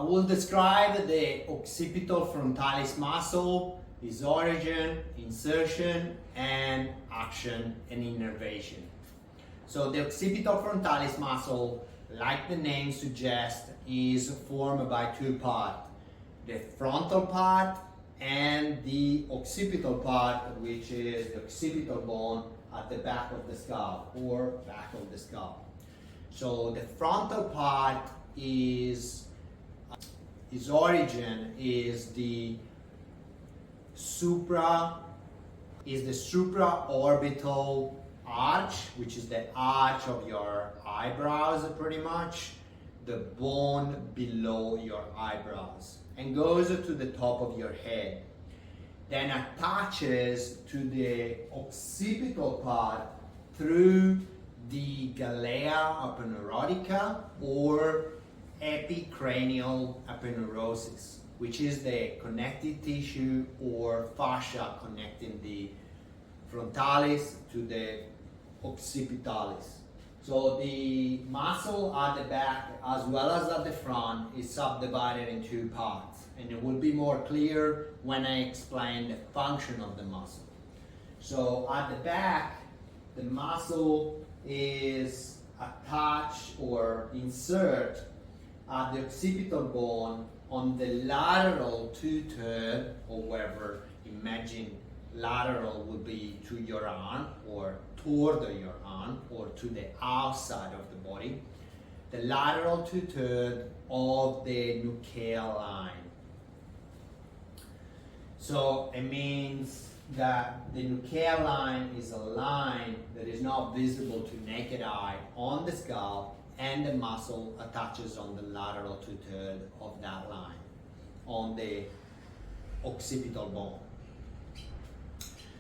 will describe the Occipitofrontalis muscle, its origin, insertion, and action and innervation. So the Occipitofrontalis muscle, like the name suggests, is formed by two parts. The frontal part and the occipital part, which is the occipital bone at the back of the scalp or back of the scalp. So the frontal part is, its origin is the supraorbital arch, which is the arch of your eyebrows pretty much, the bone below your eyebrows, and goes to the top of your head. Then attaches to the occipital part through the galea aponeurotica or epicranial aponeurosis, which is the connective tissue or fascia connecting the frontalis to the occipitalis. So the muscle at the back as well as at the front is subdivided in two parts, and it will be more clear when I explain the function of the muscle. So at the back, the muscle is attached or insert at the occipital bone on the lateral two-third, or wherever, imagine lateral would be to your arm or toward your arm or to the outside of the body, the lateral two-third of the nuchal line. So it means that the nuchal line is a line that is not visible to naked eye on the scalp, and the muscle attaches on the lateral two-third of that line on the occipital bone.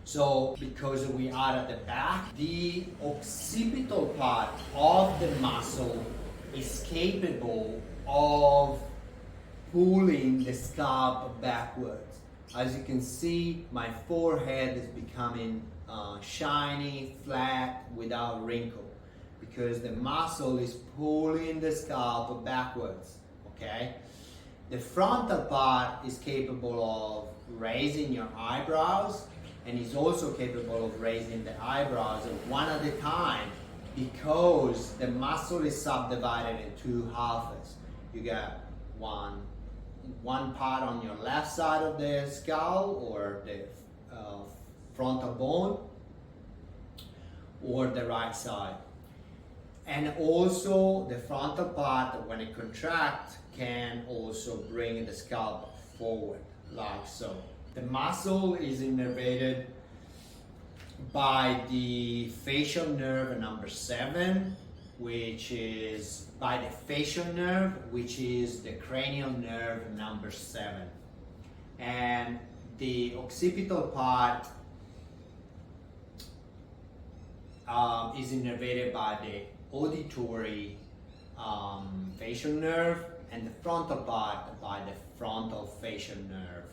So because we are at the back, the occipital part of the muscle is capable of pulling the scalp backwards. As you can see, my forehead is becoming shiny, flat, without wrinkle, because the muscle is pulling the scalp backwards, okay? The frontal part is capable of raising your eyebrows, and is also capable of raising the eyebrows one at a time, because the muscle is subdivided in two halves. You got one part on your left side of the skull, or the frontal bone, or the right side. And also the frontal part, when it contracts, can also bring the scalp forward, like so. The muscle is innervated by the facial nerve number 7, which is by the facial nerve, which is the cranial nerve number 7. And the occipital part is innervated by the auditory facial nerve, and the frontal part by the frontal facial nerve.